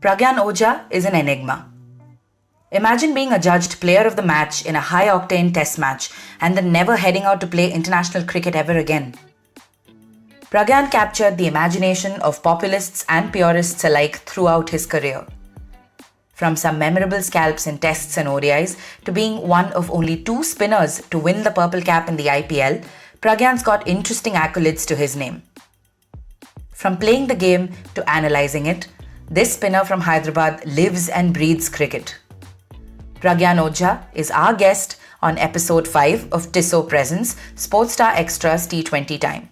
Pragyan Ojha is an enigma. Imagine being adjudged player of the match in a high-octane test match and then never heading out to play international cricket ever again. Pragyan captured the imagination of populists and purists alike throughout his career. From some memorable scalps in tests and ODIs to being one of only two spinners to win the purple cap in the IPL, Pragyan's got interesting accolades to his name. From playing the game to analysing it, this spinner from Hyderabad lives and breathes cricket. Pragyan Ojha is our guest on episode 5 of Tissot Presents Sportstar Extras T20 Time.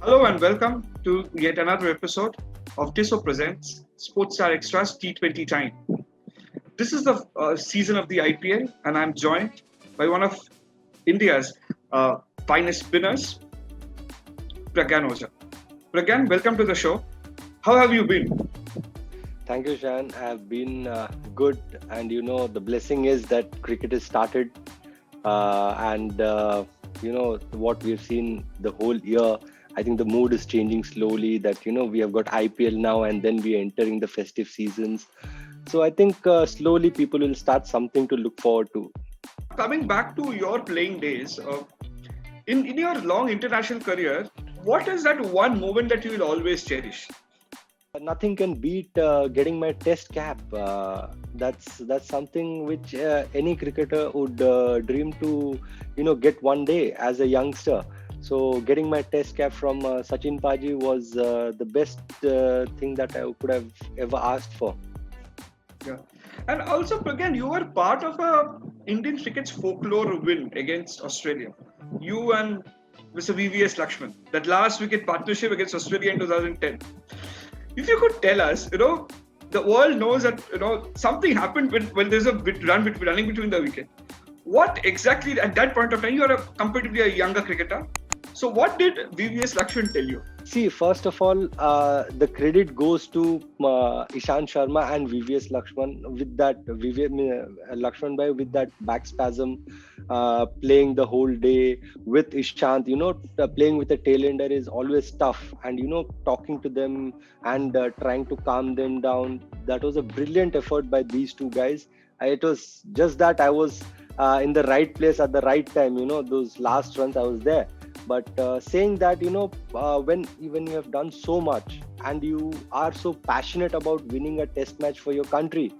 Hello and welcome to yet another episode of Tissot Presents Sportstar Extras T20 Time. This is the season of the IPL and I'm joined by one of India's finest spinners, Pragyan Ojha. Pragyan, welcome to the show. How have you been? Thank you, Shan. I have been good, and the blessing is that cricket has started, and what we've seen the whole year. I think the mood is changing slowly. That we have got IPL now, and then we are entering the festive seasons. So I think slowly people will start something to look forward to. Coming back to your playing days, in your long international career, what is that one moment that you will always cherish? Nothing can beat getting my test cap. That's something which any cricketer would dream to get one day as a youngster. So getting my test cap from Sachin Paji was the best thing that I could have ever asked for. Yeah, and also Pragyan, you were part of Indian cricket's folklore win against Australia. You and Mr. VVS Lakshman, that last wicket partnership against Australia in 2010. If you could tell us, the world knows that, something happened when there's a running between the wicket. What exactly at that point of time, you are comparatively a younger cricketer. So what did VVS Lakshman tell you? See, first of all, the credit goes to Ishant Sharma and VVS Lakshman with that Lakshman bhai with that back spasm, playing the whole day with Ishant. Playing with a tailender is always tough, and talking to them and trying to calm them down. That was a brilliant effort by these two guys. It was just that I was in the right place at the right time. Those last runs I was there. But saying that, when you have done so much and you are so passionate about winning a test match for your country,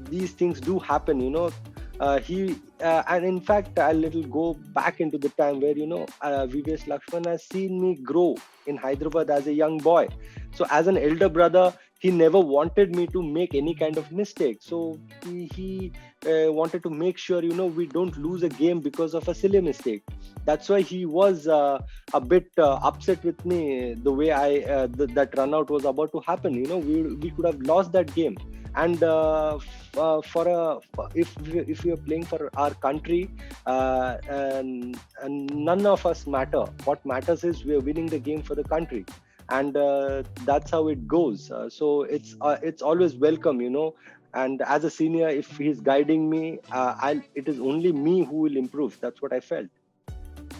these things do happen, and in fact, I'll little go back into the time where, VVS Lakshman has seen me grow in Hyderabad as a young boy. So as an elder brother, he never wanted me to make any kind of mistake. So he wanted to make sure, we don't lose a game because of a silly mistake. That's why he was a bit upset with me the way that run out was about to happen. We could have lost that game. And if we are playing for our country, and none of us matter. What matters is we are winning the game for the country. And that's how it goes. So it's always welcome, And as a senior, if he's guiding me, it is only me who will improve. That's what I felt.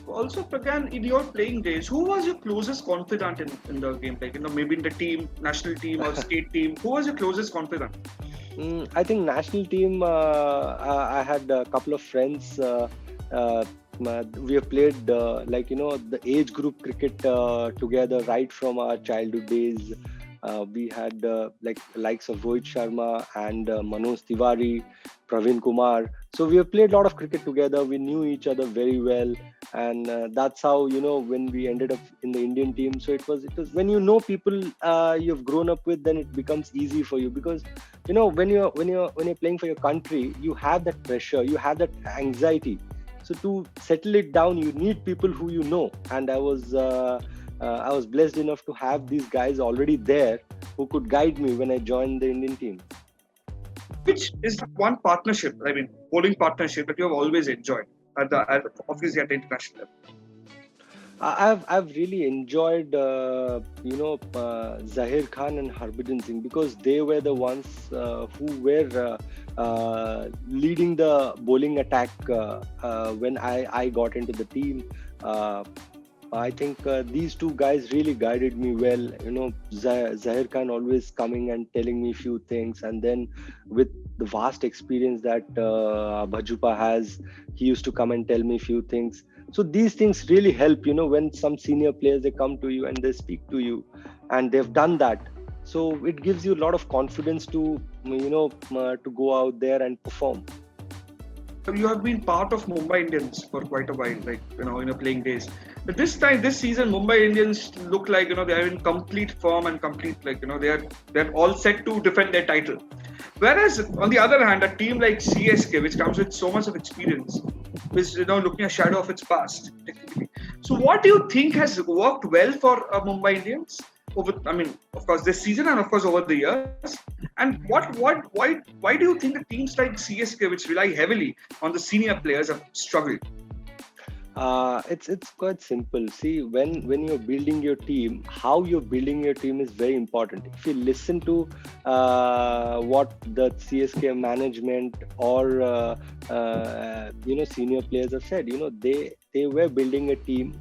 Also, Pragyan, in your playing days, who was your closest confidant in the game? Like, maybe in the team, national team or state team. Who was your closest confidant? I think national team, I had a couple of friends. We have played the age group cricket together right from our childhood days. We had likes of Rohit Sharma and Manoj Tiwari, Praveen Kumar. So we have played a lot of cricket together. We knew each other very well, and that's how when we ended up in the Indian team. So it was when people you've grown up with, then it becomes easy for you because when you're playing for your country, you have that pressure, you have that anxiety. So to settle it down, you need people who you know, and I was blessed enough to have these guys already there who could guide me when I joined the Indian team. Which is one partnership, bowling partnership that you have always enjoyed obviously at the international level? I've really enjoyed Zahir Khan and Harbhajan Singh because they were the ones who were leading the bowling attack when I got into the team. I think these two guys really guided me well. Zahir Khan always coming and telling me few things, and then with the vast experience that Bhajupa has, he used to come and tell me few things. So these things really help. When some senior players, they come to you and they speak to you, and they've done that. So it gives you a lot of confidence to to go out there and perform. You have been part of Mumbai Indians for quite a while, like in your playing days. But this season, Mumbai Indians look like they are in complete form and complete they're all set to defend their title. Whereas on the other hand, a team like CSK, which comes with so much of experience, is looking a shadow of its past technically. So, what do you think has worked well for Mumbai Indians? Of course, this season and of course over the years. And why do you think the teams like CSK, which rely heavily on the senior players, have struggled? It's quite simple. See, when you're building your team, how you're building your team is very important. If you listen to what the CSK management or senior players have said, they were building a team,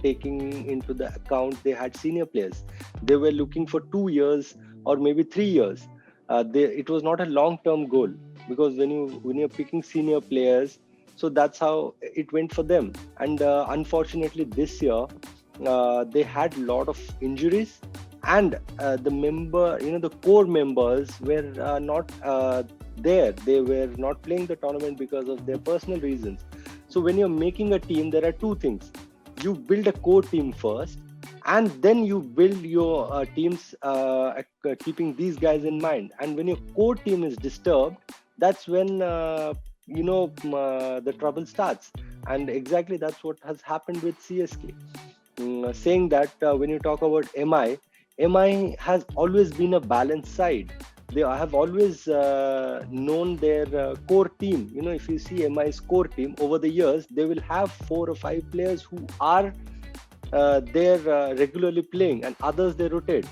taking into the account they had senior players. They were looking for 2 years or maybe 3 years. It was not a long-term goal, because when you're picking senior players, so that's how it went for them. And unfortunately, this year they had a lot of injuries, and the core members were not there. They were not playing the tournament because of their personal reasons. So when you're making a team, there are two things. You build a core team first, and then you build your teams keeping these guys in mind. And when your core team is disturbed, that's when the trouble starts. And exactly that's what has happened with CSK. Saying that, when you talk about MI has always been a balanced side. They have always known their core team. If you see MI's core team over the years, they will have 4 or 5 players who are there regularly playing, and others they rotate.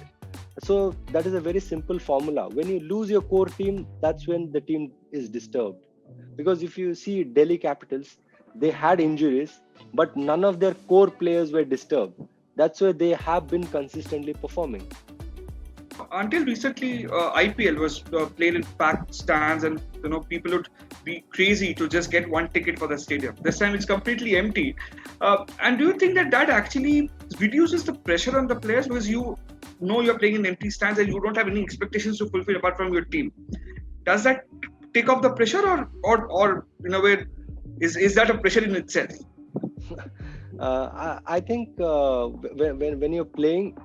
So that is a very simple formula. When you lose your core team, that's when the team is disturbed. Because if you see Delhi Capitals, they had injuries, but none of their core players were disturbed. That's why they have been consistently performing. Until recently, IPL was played in packed stands, and people would be crazy to just get one ticket for the stadium. This time it's completely empty. And do you think that actually reduces the pressure on the players, because you're playing in empty stands and you don't have any expectations to fulfill apart from your team? Does that take off the pressure, or in a way, is that a pressure in itself? I think when you're playing,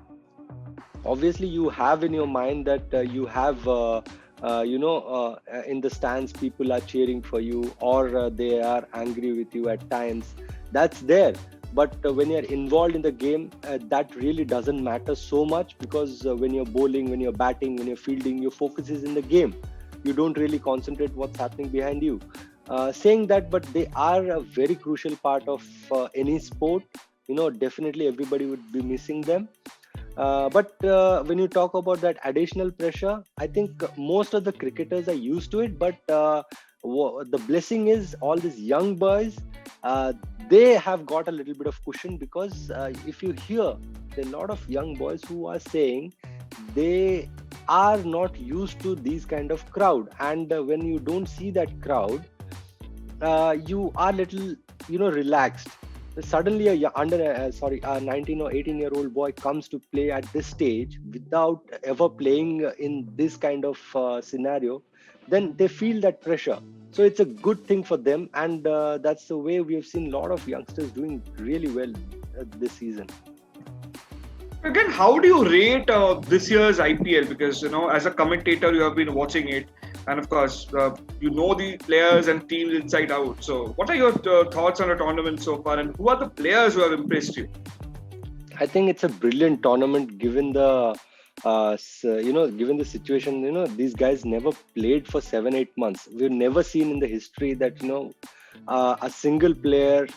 obviously you have in your mind that you have in the stands people are cheering for you, or they are angry with you at times. That's there. But when you're involved in the game, that really doesn't matter so much, because when you're bowling, when you're batting, when you're fielding, your focus is in the game. You don't really concentrate what's happening behind you. Saying that, but they are a very crucial part of any sport. Definitely everybody would be missing them. But when you talk about that additional pressure, I think most of the cricketers are used to it. But the blessing is all these young boys, they have got a little bit of cushion, because if you hear, there are a lot of young boys who are saying they are not used to these kind of crowd. And when you don't see that crowd, you are little relaxed. Suddenly a 19 or 18-year-old boy comes to play at this stage without ever playing in this kind of scenario, then they feel that pressure. So it's a good thing for them, and that's the way we have seen a lot of youngsters doing really well this season. Again, how do you rate this year's IPL? Because as a commentator, you have been watching it, and of course, the players and teams inside out. So, what are your thoughts on the tournament so far, and who are the players who have impressed you? I think it's a brilliant tournament, given the given the situation. These guys never played for 7-8 months. We've never seen in the history that a single player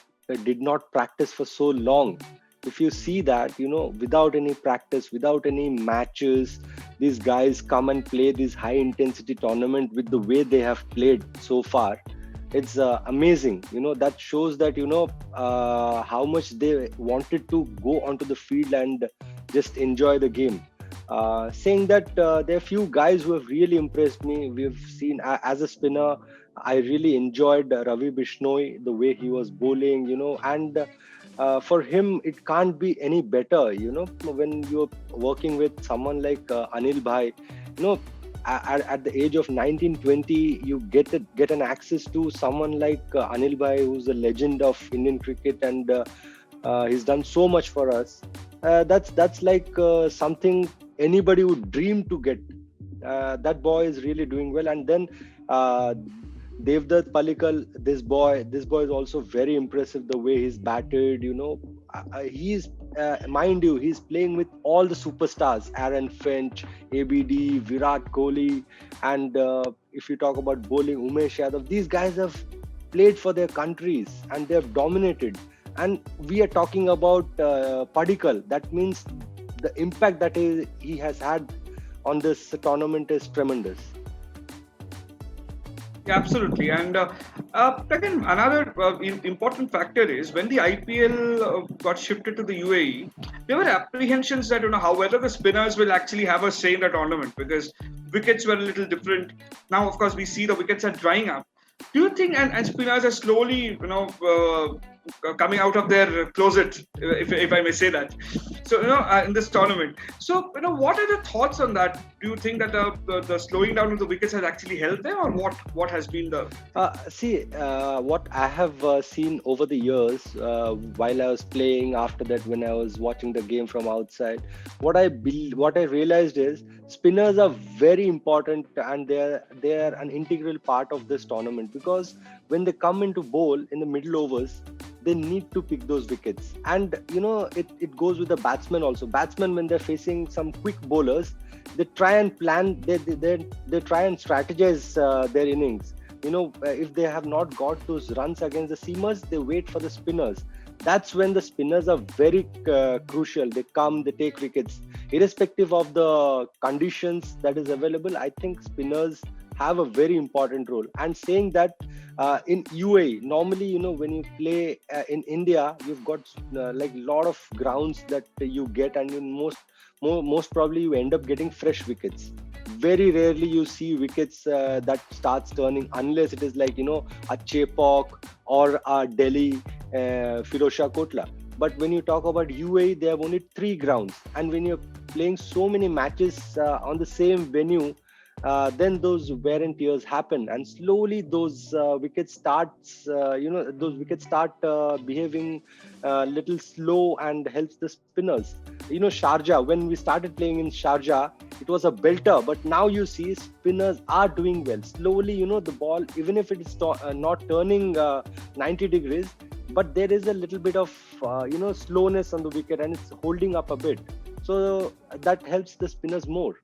did not practice for so long. If you see that, without any practice, without any matches, these guys come and play this high intensity tournament with the way they have played so far. It's amazing. That shows that how much they wanted to go onto the field and just enjoy the game. Saying that there are few guys who have really impressed me. We've seen as a spinner, I really enjoyed Ravi Bishnoi, the way he was bowling, and for him, it can't be any better, when you're working with someone like Anil Bhai, you know, at the age of 19, 20, you get an access to someone like Anil Bhai, who's a legend of Indian cricket, and he's done so much for us. That's like something anybody would dream to get. That boy is really doing well, and then uh, Devdutt Pallikal, this boy is also very impressive. The way he's batted, he's mind you, he's playing with all the superstars: Aaron Finch, ABD, Virat Kohli, and if you talk about bowling, Umesh Yadav. These guys have played for their countries and they have dominated. And we are talking about Padikkal. That means the impact that he has had on this tournament is tremendous. Yeah, absolutely. And again, another important factor is when the IPL got shifted to the UAE, there were apprehensions that how whether the spinners will actually have a say in the tournament because wickets were a little different. Now, of course, we see the wickets are drying up. Do you think and spinners are slowly coming out of their closet, if I may say that? So in this tournament. So what are the thoughts on that? Do you think that the slowing down of the wickets has actually helped them, or what has been the? See, what I have seen over the years, while I was playing, after that, when I was watching the game from outside, what I realized is spinners are very important, and they are an integral part of this tournament, because when they come into bowl in the middle overs, they need to pick those wickets. And it goes with the batsmen also. Batsmen, when they're facing some quick bowlers, they try and plan, they try and strategize their innings. If they have not got those runs against the seamers, they wait for the spinners. That's when the spinners are very crucial. They come, they take wickets irrespective of the conditions that is available. I think spinners have a very important role. And saying that, in UAE, normally, when you play in India, you've got like a lot of grounds that you get, and most probably you end up getting fresh wickets. Very rarely you see wickets that starts turning, unless it is like a Chepauk or a Delhi Firozshah Kotla. But when you talk about UAE, they have only 3 grounds, and when you're playing so many matches on the same venue, then those wear and tears happen, and slowly those wickets start behaving little slow, and helps the spinners. Sharjah, when we started playing in Sharjah, it was a belter, but now you see spinners are doing well. Slowly, the ball, even if it is not turning 90 degrees, but there is a little bit of slowness on the wicket, and it's holding up a bit. So that helps the spinners more.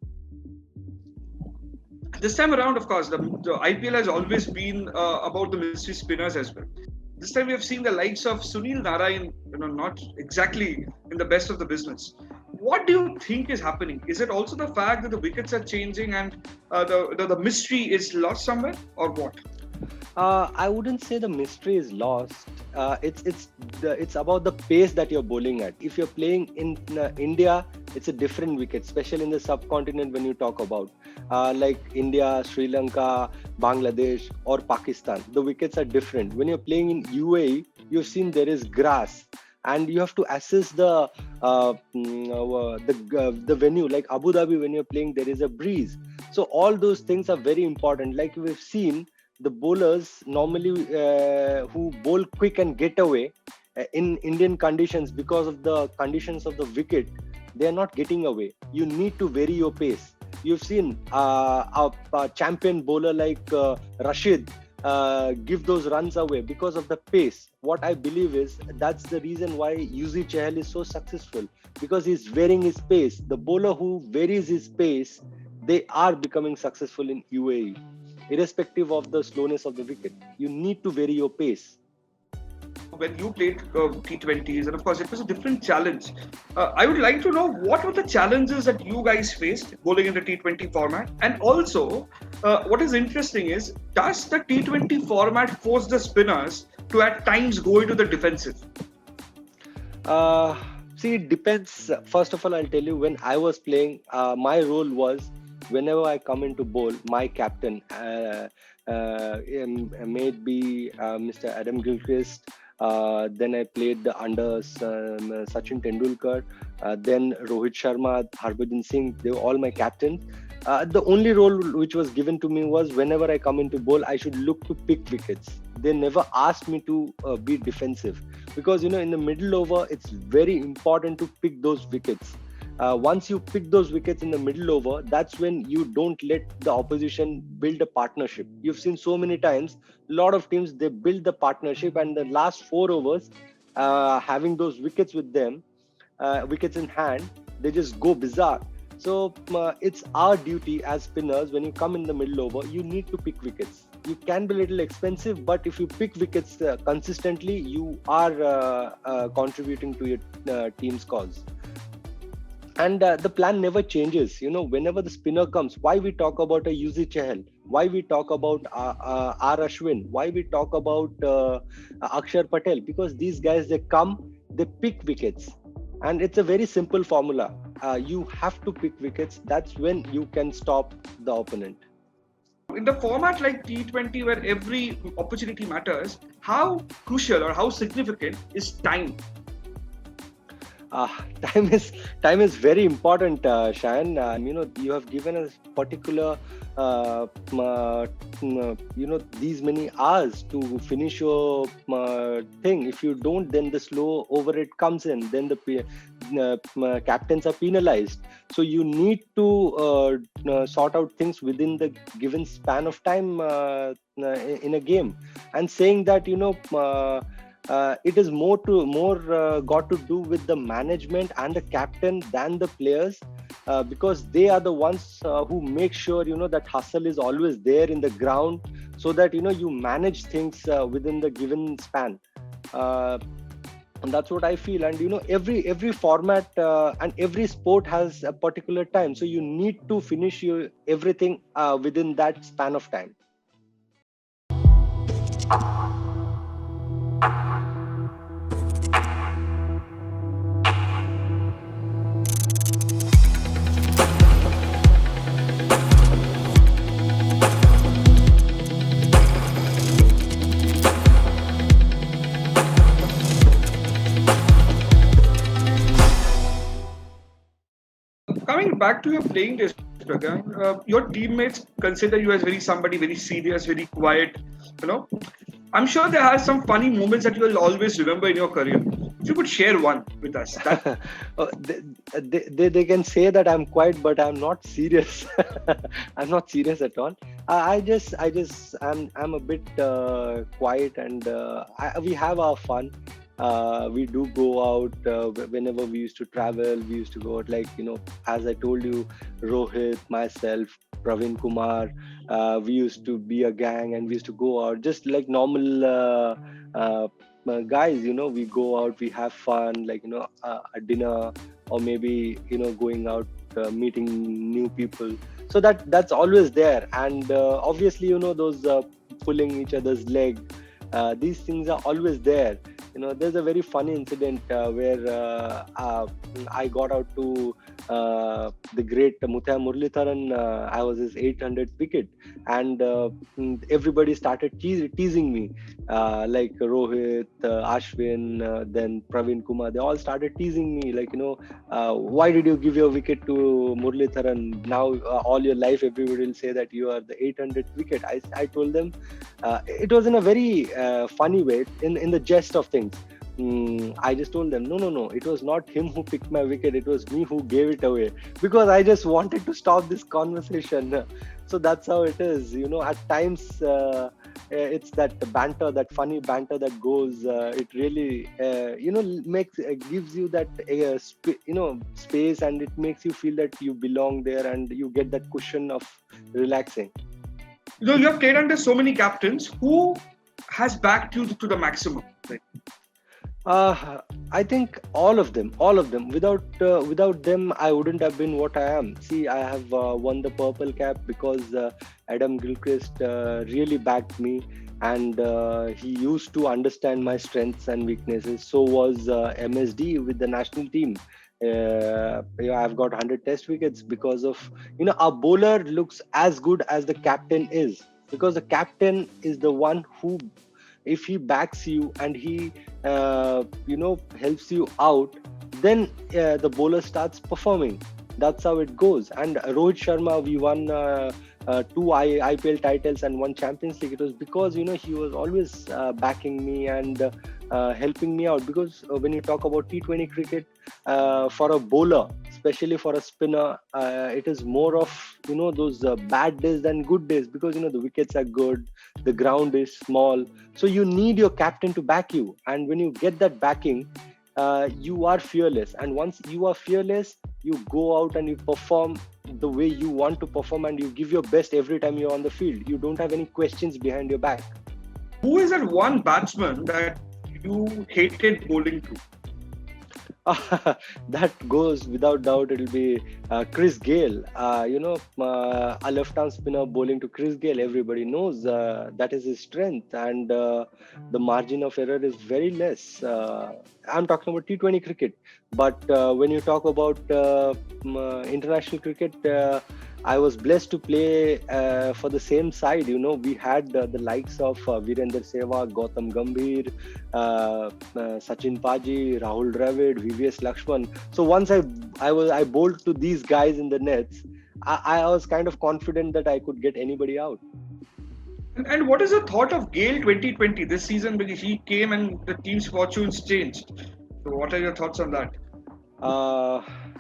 This time around, of course, the IPL has always been about the mystery spinners as well. This time we have seen the likes of Sunil Narayan, not exactly in the best of the business. What do you think is happening? Is it also the fact that the wickets are changing and the mystery is lost somewhere, or what? I wouldn't say the mystery is lost. It's about the pace that you're bowling at. If you're playing in India, it's a different wicket, especially in the subcontinent. When you talk about like India, Sri Lanka, Bangladesh, or Pakistan, the wickets are different. When you're playing in UAE, you've seen there is grass, and you have to assess the venue. Like Abu Dhabi, when you're playing, there is a breeze. So all those things are very important. Like we've seen, the bowlers normally who bowl quick and get away in Indian conditions, because of the conditions of the wicket, they are not getting away. You need to vary your pace. You've seen a champion bowler like Rashid give those runs away because of the pace. What I believe is that's the reason why Yuzi Chahal is so successful, because he's varying his pace. The bowler who varies his pace, they are becoming successful in UAE, irrespective of the slowness of the wicket. You need to vary your pace. when you played T20s, and of course, it was a different challenge. I would like to know what were the challenges that you guys faced bowling in the T20 format, and also, what is interesting is, does the T20 format force the spinners to at times go into the defensive? See, it depends. First of all, I'll tell you, when I was playing, my role was, whenever I come into bowl, my captain, may it be Mr. Adam Gilchrist, then I played under Sachin Tendulkar, then Rohit Sharma, Harbhajan Singh, they were all my captains. The only role which was given to me was, whenever I come into bowl, I should look to pick wickets. They never asked me to be defensive, because in the middle over, it's very important to pick those wickets. Once you pick those wickets in the middle over, that's when you don't let the opposition build a partnership. You've seen so many times, a lot of teams, they build the partnership, and the last 4 overs, having those wickets with them, wickets in hand, they just go bizarre. So it's our duty as spinners, when you come in the middle over, you need to pick wickets. You can be a little expensive, but if you pick wickets consistently, you are contributing to your team's cause. And the plan never changes. Whenever the spinner comes, why we talk about a Yuzi Chahal, why we talk about R. Ashwin, why we talk about Akshar Patel, because these guys, they come, they pick wickets. And it's a very simple formula. You have to pick wickets. That's when you can stop the opponent. In the format like T20, where every opportunity matters, how crucial or how significant is time? Time is very important, Shayan. You have given us particular these many hours to finish your thing. If you don't, then the slow over it comes in, then the captains are penalized. So you need to sort out things within the given span of time in a game. And saying that, it is more got to do with the management and the captain than the players, because they are the ones who make sure that hustle is always there in the ground, so that you manage things within the given span. And that's what I feel. And every format and every sport has a particular time, so you need to finish everything within that span of time. Coming back to your playing days, Pragyan, your teammates consider you as somebody very serious, very quiet. I'm sure there are some funny moments that you will always remember in your career. If you could share one with us. They can say that I'm quiet, but I'm not serious. I'm not serious at all. I'm a bit quiet, and we have our fun. We do go out whenever we used to travel. We used to go out, as I told you, Rohit, myself, Praveen Kumar, we used to be a gang, and we used to go out just like normal guys. We go out, we have fun, a dinner, or maybe going out, meeting new people. So that's always there. And obviously, those pulling each other's leg, these things are always there. There's a very funny incident where I got out to the great Muthiah Muralitharan. I was his 800th wicket, and everybody started teasing me, like Rohit, Ashwin, then Praveen Kumar. They all started teasing me, why did you give your wicket to Muralitharan? Now all your life everybody will say that you are the 800th wicket. I told them it was in a very funny way, in the jest of things. I just told them, no, it was not him who picked my wicket, it was me who gave it away, because I just wanted to stop this conversation. So that's how it is. At times it's that banter, that funny banter that goes, it really gives you that space, and it makes you feel that you belong there, and you get that cushion of relaxing. You have played under so many captains. Who has backed you to the maximum? I think all of them. Without them, I wouldn't have been what I am. See, I have won the purple cap because Adam Gilchrist really backed me, and he used to understand my strengths and weaknesses. So was MSD with the national team. I've got 100 test wickets because of, a bowler looks as good as the captain is, because the captain is the one who, if he backs you and he helps you out, then the bowler starts performing. That's how it goes. And Rohit Sharma, we won two IPL titles and one Champions League. It was because he was always backing me and helping me out. Because when you talk about T20 cricket, for a bowler, especially for a spinner, it is more of those bad days than good days, because the wickets are good, the ground is small, so you need your captain to back you. And when you get that backing, you are fearless. And once you are fearless, you go out and you perform the way you want to perform, and you give your best every time you're on the field. You don't have any questions behind your back. Who is that one batsman that you hated bowling to? That goes without doubt. It'll be Chris Gale. A left-arm spinner bowling to Chris Gale. Everybody knows that is his strength, and the margin of error is very less. I'm talking about T20 cricket, but when you talk about international cricket, I was blessed to play for the same side. We had the likes of Virender Sehwag, Gautam Gambhir, Sachin Paji, Rahul Dravid, VVS Lakshman. So once I bowled to these guys in the nets, I was kind of confident that I could get anybody out. And what is the thought of Gale 2020 this season? Because he came and the team's fortunes changed. So what are your thoughts on that?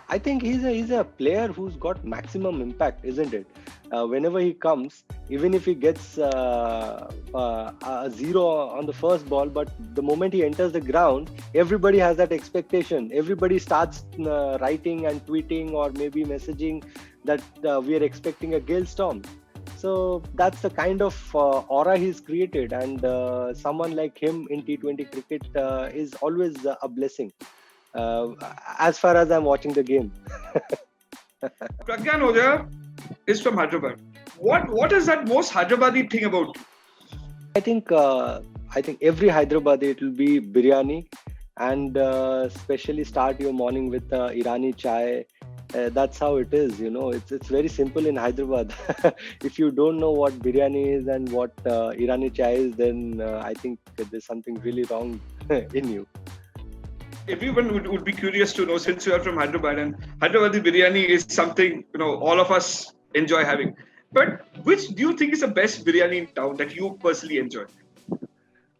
I think he's a player who's got maximum impact, isn't it? Whenever he comes, even if he gets a zero on the first ball, but the moment he enters the ground, everybody has that expectation. Everybody starts writing and tweeting or maybe messaging that we are expecting a Gale storm. So that's the kind of aura he's created, and someone like him in T20 cricket is always a blessing. As far as I'm watching the game. Pragyan Ojha is from Hyderabad. What is that most Hyderabadi thing about you? I think every Hyderabadi, it will be biryani, and especially start your morning with Irani chai. That's how it is. It's very simple in Hyderabad. If you don't know what biryani is and what Irani chai is, then I think there's something really wrong in you. Everyone would be curious to know, since you are from Hyderabad, and Hyderabadi biryani is something all of us enjoy having. But which do you think is the best biryani in town that you personally enjoy?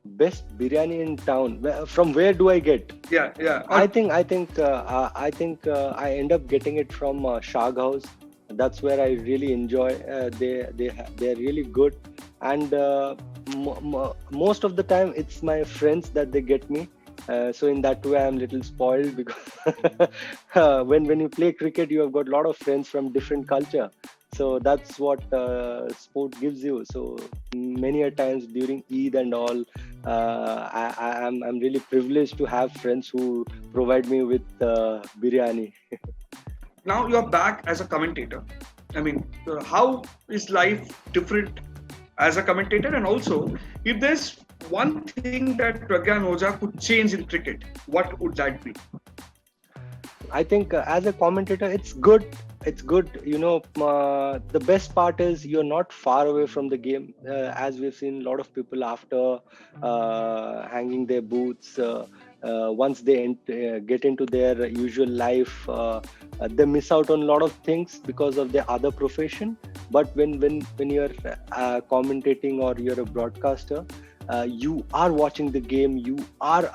Best biryani in town. From where do I get? Yeah. I think I end up getting it from Shag House. That's where I really enjoy. They're really good, and most of the time it's my friends that they get me. So in that way, I'm a little spoiled, because when you play cricket, you have got a lot of friends from different culture. So that's what sport gives you. So many a times during Eid and all, I'm really privileged to have friends who provide me with biryani. Now you're back as a commentator. I mean, how is life different as a commentator? And also, if there's one thing that Pragyan Ojha could change in cricket, what would that be? I think as a commentator, it's good. It's good. The best part is you're not far away from the game. As we've seen, a lot of people after hanging their boots, once they get into their usual life, they miss out on a lot of things because of their other profession. But when you're commentating or you're a broadcaster, you are watching the game, you are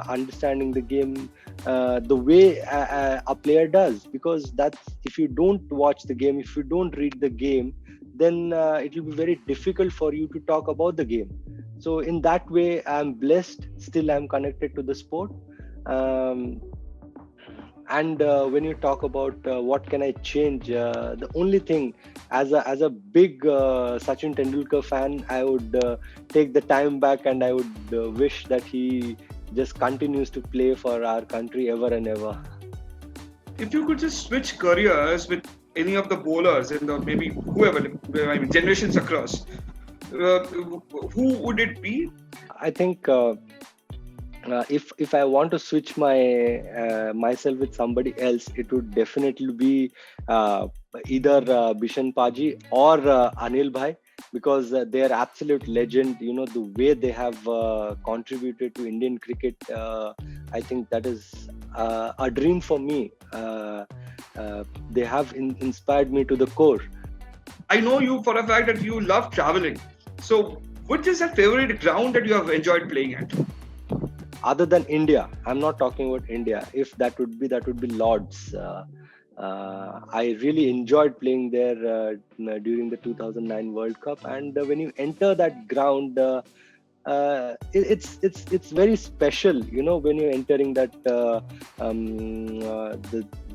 understanding the game the way a player does. Because that's, if you don't watch the game, if you don't read the game, then it will be very difficult for you to talk about the game. So in that way, I'm blessed. Still, I'm connected to the sport. And when you talk about what can I change, the only thing, as a big Sachin Tendulkar fan, I would take the time back, and I would wish that he just continues to play for our country ever and ever. If you could just switch careers with any of the bowlers in the maybe whoever, I mean generations across, who would it be? I think if I want to switch myself with somebody else, it would definitely be either Bishan Paji or Anil Bhai, because they are absolute legend. You know, the way they have contributed to Indian cricket, I think that is a dream for me. They have inspired me to the core. I know you for a fact that you love traveling. So, which is your favorite ground that you have enjoyed playing at? Other than India, I'm not talking about India. If that would be Lords. I really enjoyed playing there during the 2009 World Cup, and when you enter that ground, it's very special. You know, when you're entering that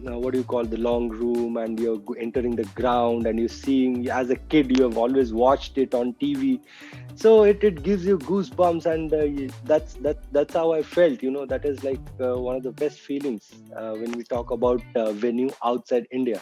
what do you call, the long room, and you're entering the ground, and you're seeing, as a kid you have always watched it on TV, so it gives you goosebumps, and that's how I felt. You know, that is like one of the best feelings when we talk about venue outside India.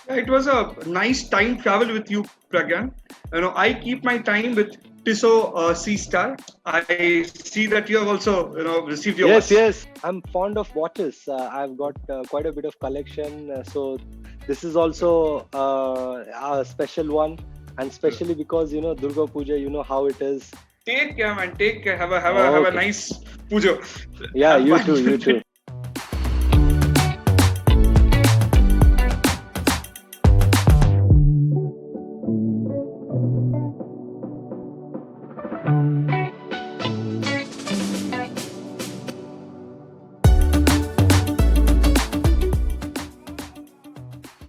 It was a nice time travel with you, Pragyan. You know, I keep my time with Tissot Sea Star. I see that you have also, received your watch. Yes, I'm fond of watches. I've got quite a bit of collection, so this is also a special one, and especially because, you know, Durga Puja, you know how it is. Take care, man. Take care. Have a nice pujo. Yeah, Have you fun too. with You it. too.